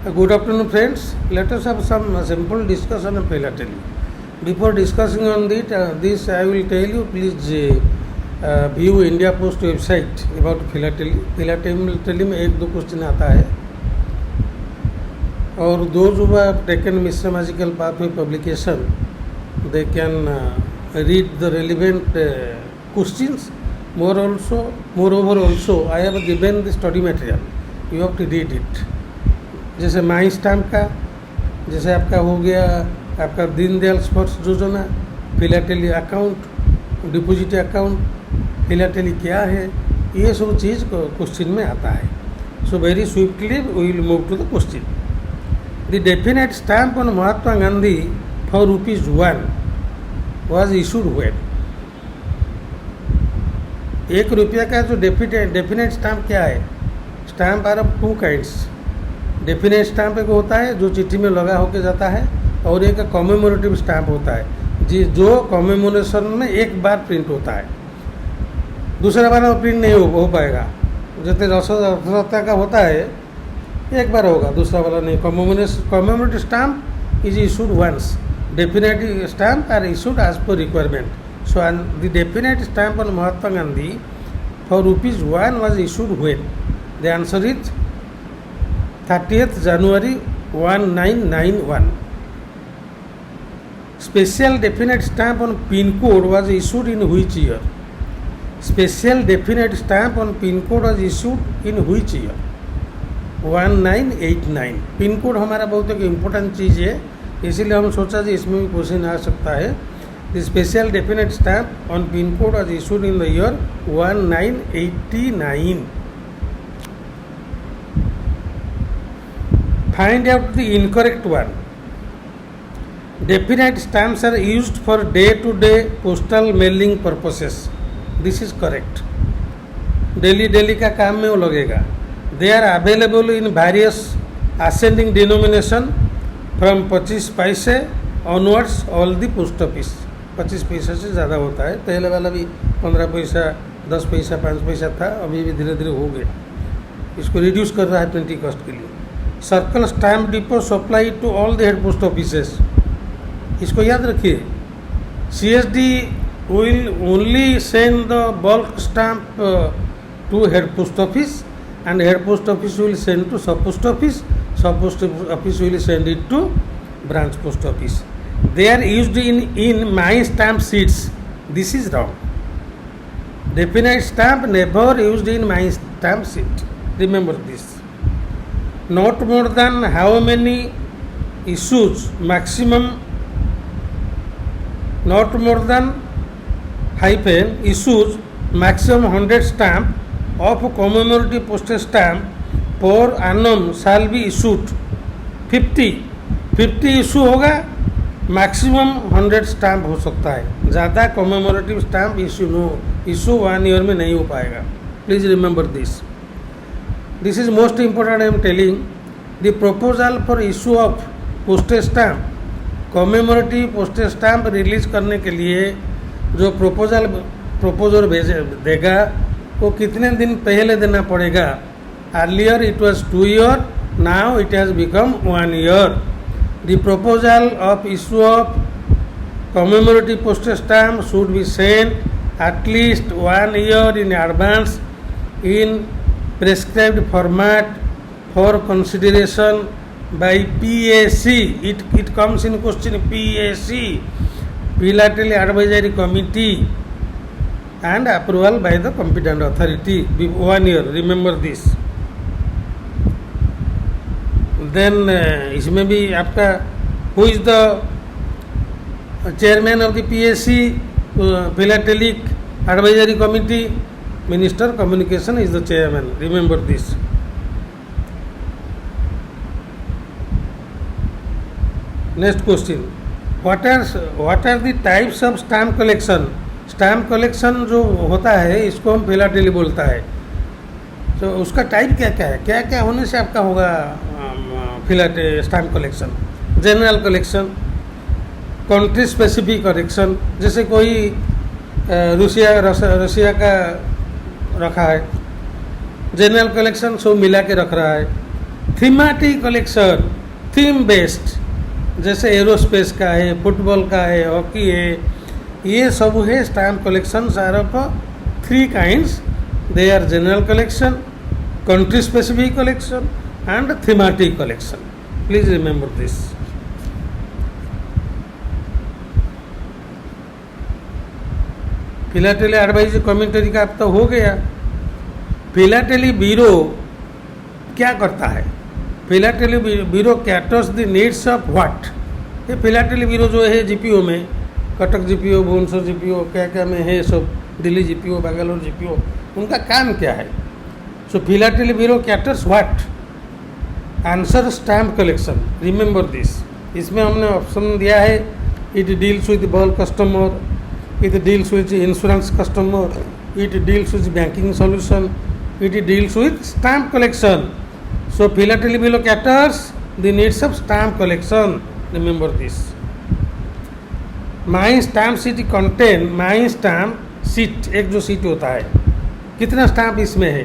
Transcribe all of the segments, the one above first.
Good afternoon, friends. Let us have some simple discussion of philately. Before discussing on this, I will tell you please view India Post website about philately. Philately में एक दो question आता है और those who have taken Mythological Pathway publication, they can read the relevant questions. Moreover also, I have given the study material. You have to read it. जैसे माई stamp का, जैसे आपका हो गया आपका दीनदयाल स्पोर्ट्स योजना, philately account, deposit account, philately क्या है, ये सब चीज़ क्वेश्चन में आता है. So very swiftly we will move to the question. The definite stamp on Mahatma Gandhi for ₹1 was issued when. ₹1 का जो डेफिनेट स्टैम्प क्या है? Stamp are of 2 kinds. Definite stamp एक होता है जो चिट्ठी में लगा होके जाता है, और एक कॉमेमोरेटिव स्टैम्प होता है जो कॉमेमोरेशन में एक बार प्रिंट होता है, दूसरा बार प्रिंट नहीं हो पाएगा. जैसे रथयात्रा का होता है एक बार होगा, दूसरा वाला नहीं. Commemorative stamp is issued once. Definite stamp are issued as per requirement. So the definite stamp on Mahatma Gandhi for ₹1 was issued when? The answer is 30th January 1991. Special definite stamp on pin code was issued in which year? Special definite stamp on pin code was issued in which year? 1989. Pin code हमारा बहुत एक important चीज़ है, इसीलिए हम सोचा कि इसमें भी क्वेश्चन आ सकता है. The special definite stamp on pin code was issued in the year 1989. Find out the incorrect one. Definite stamps are used for day-to-day postal mailing purposes. This is correct. Daily का काम में वो लगेगा. They are available in various ascending denomination from 25 पैसे onwards all the post office. 25 पैसे से ज़्यादा होता है. पहले वाला भी 15 पैसा, 10 पैसा, 5 पैसा था, अभी भी धीरे धीरे हो गया. इसको रिड्यूस कर रहा है 20 कॉस्ट के लिए. Circle stamp depot supply to all the head post offices. इसको याद रखिए. CSD will only send the bulk stamp to head post office, and head post office will send to sub post office. Sub post office will send it to branch post office. They are used in My Stamp sheets. This is wrong. Definite stamp never used in My Stamp sheet. Remember this. Not more than how many issues maximum, not more than hyphen issues maximum 100 stamp of commemorative postage stamp per annum shall be issued. 50 issue होगा, maximum 100 stamp हो सकता है. ज़्यादा commemorative stamp issue 1 year में नहीं हो पाएगा. Please remember this. This is most important. I am telling the proposal for issue of postage stamp, commemorative postage stamp release करने के लिए जो प्रपोजर देगा वो कितने दिन पहले देना पड़ेगा? Earlier it was 2 years, now it has become 1 year. The proposal of issue of commemorative postage stamp should be sent at least 1 year in advance in prescribed format for consideration by PAC. It comes in question. PAC, Philately Advisory Committee, and approval by the competent authority. 1 year. Remember this. Then इसमें भी आपका who is the chairman of the PAC, Philatelic Advisory Committee? Minister Communication is the chairman. Remember this. Next question. What are the types of stamp collection? Stamp collection जो होता है इसको हम philately बोलता है. तो उसका टाइप क्या क्या है? क्या क्या होने से आपका होगा philately stamp collection? General collection, country specific collection, जैसे कोई रशिया का रखा है, जनरल कलेक्शन सब मिला के रख रहा है. थीमेटिक कलेक्शन, थीम बेस्ड, जैसे एरोस्पेस का है, फुटबॉल का है, हॉकी है, ये सब है stamp collection are of 3 kinds. They are general collection, country specific collection and thematic collection. Please remember this. Philately advisory commentary का अब तो हो गया. फिलाटेली ब्यूरो क्या करता है? Philately bureau caters the needs of what? ये फिलाटेली ब्यूरो जो है जीपीओ में, कटक जीपीओ, भुवनेश्वर जीपीओ, क्या क्या में है सब, दिल्ली जीपीओ, बेंगलोर जीपीओ, उनका काम क्या है? So philately bureau caters what? Answer stamp collection. Remember this. इसमें हमने ऑप्शन दिया है, it deals with bulk customer, it deals with insurance customer, it deals with banking solution, it deals with stamp collection. So philately bureau caters the needs of stamp collection. Remember this. My stamp sheet contain, my stamp sheet एक जो sheet होता है, कितना stamp इसमें है?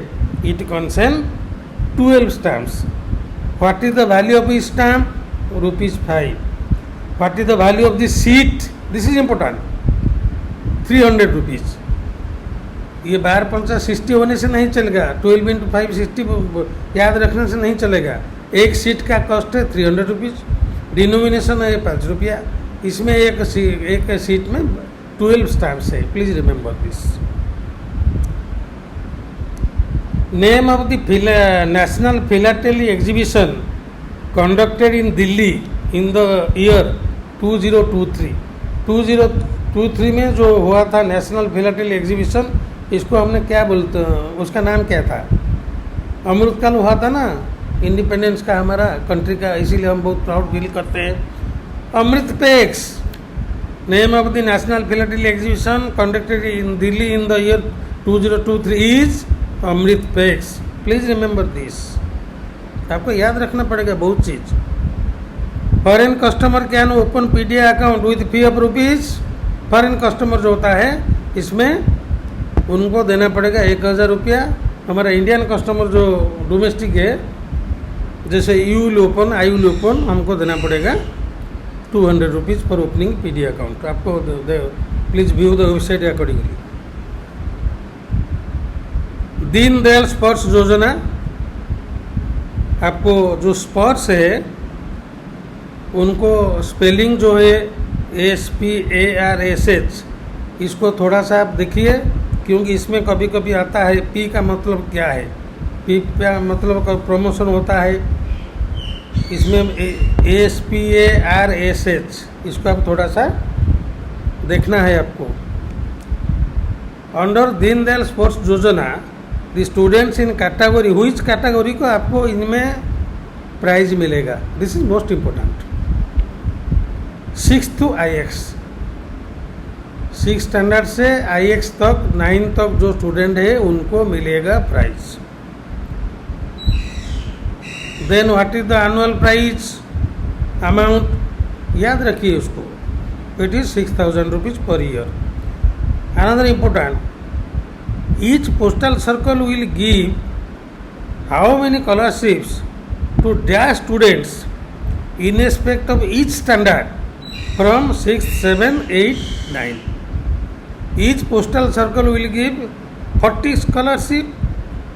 It contains 12 stamps. What is the value of each stamp? ₹5. What is the value of the sheet? This is important. ₹300. ये 12×5 होने से नहीं चलेगा. 12 × 5 60 याद रखने से नहीं चलेगा. एक सीट का कॉस्ट है ₹300. डिनोमिनेशन है ₹5. इसमें एक सीट में 12 स्टैम्प्स है. Please remember this. Name of the National Philately Exhibition conducted in Delhi in the year 2023. 2023 में जो हुआ था नेशनल फिलाटेली एग्जीबिशन, इसको हमने क्या बोलते, उसका नाम क्या था? अमृतकाल हुआ था ना, इंडिपेंडेंस का, हमारा कंट्री का, इसीलिए हम बहुत प्राउड फील करते हैं. Amritpex. Name of the national philately exhibition conducted in Delhi in the year 2023 is Amritpex. Please remember this. आपको याद रखना पड़ेगा बहुत चीज. Foreign customer can open PDA account with fee of ₹. Foreign customer जो होता है इसमें उनको देना पड़ेगा ₹1000. हमारा इंडियन कस्टमर जो डोमेस्टिक है, जैसे you will open, I will open, हमको देना पड़ेगा ₹200 फॉर ओपनिंग पीडीए अकाउंट. आपको please view the website accordingly. Deendayal स्पर्श योजना, आपको जो स्पर्श है उनको स्पेलिंग जो है SPARSH, इसको थोड़ा सा आप देखिए, क्योंकि इसमें कभी कभी आता है पी का मतलब क्या है, पी का मतलब का प्रमोशन होता है, इसमें SPARSH, इसको आप थोड़ा सा देखना है आपको. अंडर दीनदयाल स्पर्श योजना the students in category, which category को आपको इनमें प्राइज मिलेगा. This is most important. 6th to IX, 6 standard से IX तक, 9 तक जो स्टूडेंट है उनको मिलेगा prize. Then what is the annual prize amount? याद रखिए उसको. It is ₹6000 per year. Another important, each postal circle will give how many scholarships to dash students in respect of each standard from 6, 7, 8, 9. Each postal circle will give 40 scholarship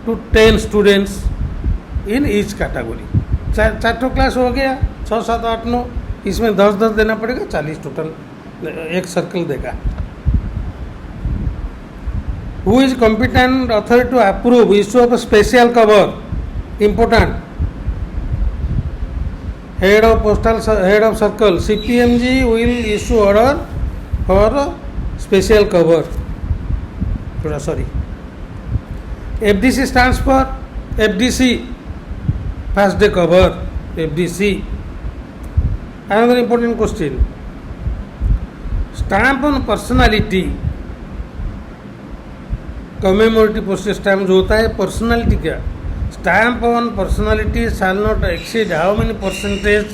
to 10 students in each category. 4 class हो गया, 6, 7, 8, 9, इसमें 10 देना पड़ेगा, 40 total एक circle देगा. Who is competent authority to approve issue of a special cover? Important. Head of circle, CPMG will issue order for special cover. Sorry. FDC stands for FDC, first day cover. FDC. Another important question. Stamp on personality. Commemorative postage stamp जो होता है personality का, stamp on personality shall not exceed how many percentage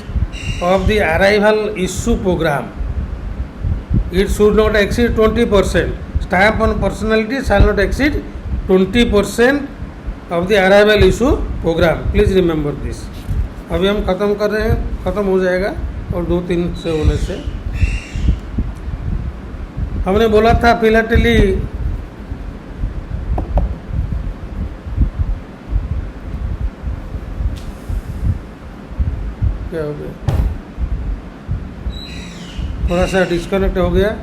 of the arrival issue program? It should not exceed 20%. Stamp on personality shall not exceed 20% of the arrival issue program. Please remember this. अभी हम ख़त्म कर रहे हैं, ख़त्म हो जाएगा और 2-3 से होने से। हमने बोला था फिलाटेली क्या हो गया, थोड़ा सा डिस्कनेक्ट हो गया।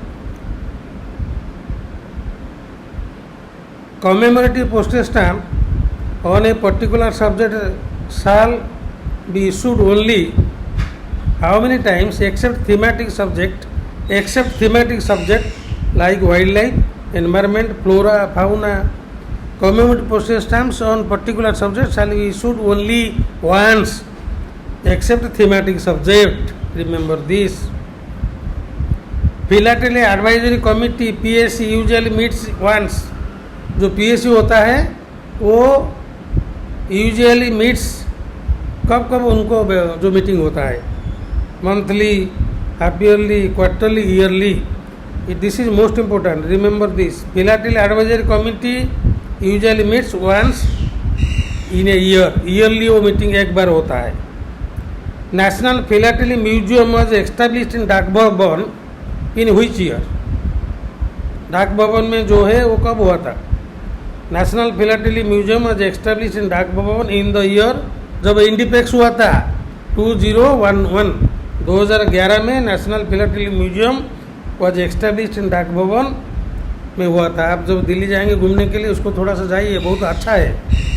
Commemorative postage stamp on a particular subject shall be issued only how many times except thematic subject like wildlife, environment, flora, fauna. Commemorative postage stamps on particular subject shall be issued only once except thematic subject. Remember this. Philately Advisory Committee PSC usually meets once. जो PSC होता है वो usually meets कब कब उनको जो meeting होता है, monthly, half yearly, quarterly, yearly. This is most important, remember this. Philately advisory committee usually meets once in a year. Yearly वो मीटिंग एक बार होता है. National philately museum was established in Dak Bhawan in which year. डाक भवन में जो है वो कब हुआ था? National philately museum was established in Dak Bhawan in the year, जब इंडिपेक्स हुआ था 2011. 2011 में national philately museum was established in Dak भवन में हुआ था. आप जब दिल्ली जाएंगे घूमने के लिए उसको थोड़ा सा जाइए, बहुत अच्छा है,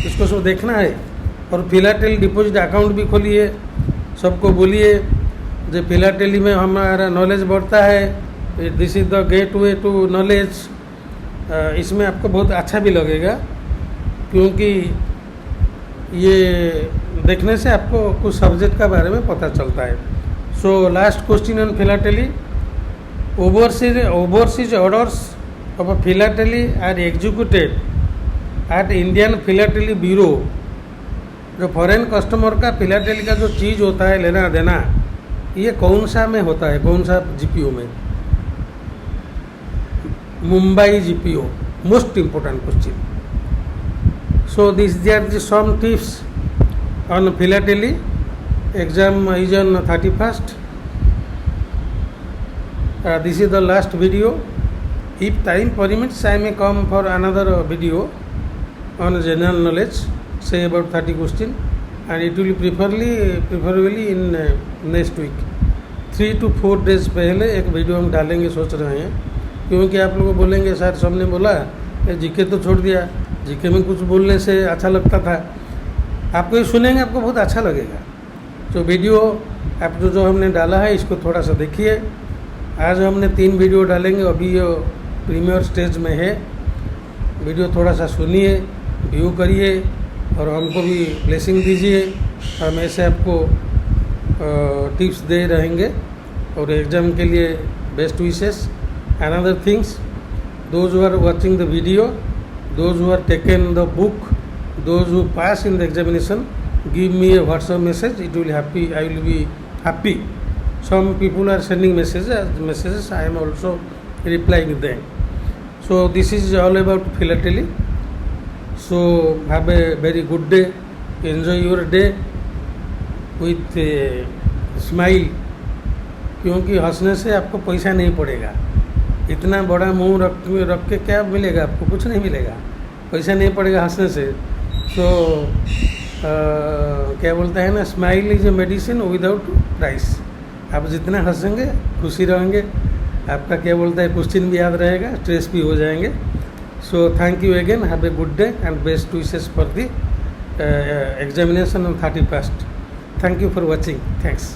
इसको सब देखना है. और फिलाटेली डिपॉजिट अकाउंट भी खोलिए, सबको बोलिए जो फिलाटेली में हमारा नॉलेज बढ़ता है. This is the gateway to knowledge. इसमें आपको बहुत अच्छा भी लगेगा क्योंकि ये देखने से आपको कुछ सब्जेक्ट का बारे में पता चलता है. So last question on philately. Overseas orders of philately are executed at Indian philately bureau. जो फॉरेन कस्टमर का फिलाटेली का जो चीज़ होता है लेना देना, ये कौन सा में होता है, कौन सा GPO में? Mumbai GPO. Most important question. So these are the some tips on philately. Exam is on 31st. This is the last video. If time permits, I may come for another video on general knowledge, say about 30 questions, and it will be preferably in next week. 3 to 4 days पहले एक video हम डालेंगे सोच रहे हैं, क्योंकि आप लोग बोलेंगे सर सबने बोला जीके तो छोड़ दिया, जीके में कुछ बोलने से अच्छा लगता था. आपको ये सुनेंगे आपको बहुत अच्छा लगेगा. तो वीडियो आप जो हमने डाला है इसको थोड़ा सा देखिए. आज हमने 3 वीडियो डालेंगे, अभी ये प्रीमियर स्टेज में है. वीडियो थोड़ा सा सुनिए, व्यू करिए और हमको भी ब्लेसिंग दीजिए. हम ऐसे आपको टिप्स दे रहेंगे और एग्ज़ाम के लिए best wishes. Another things, those who are watching the video, those who are taken the book, those who pass in the examination, give me a WhatsApp message. It will happy. I will be happy. Some people are sending messages. I am also replying them. So this is all about philately. So have a very good day. Enjoy your day with a smile. क्योंकि हंसने से आपको पैसा नहीं पड़ेगा. इतना बड़ा मुंह रख के क्या मिलेगा आपको? कुछ नहीं मिलेगा, पैसा नहीं पड़ेगा हंसने से. तो क्या बोलता है ना, smile is a medicine without price. आप जितना हंसेंगे खुशी रहेंगे, आपका क्या बोलता है क्वेश्चन भी याद रहेगा, स्ट्रेस भी हो जाएंगे. So thank you again. Have a good day and best wishes for the examination on 31st. Thank you for watching. Thanks.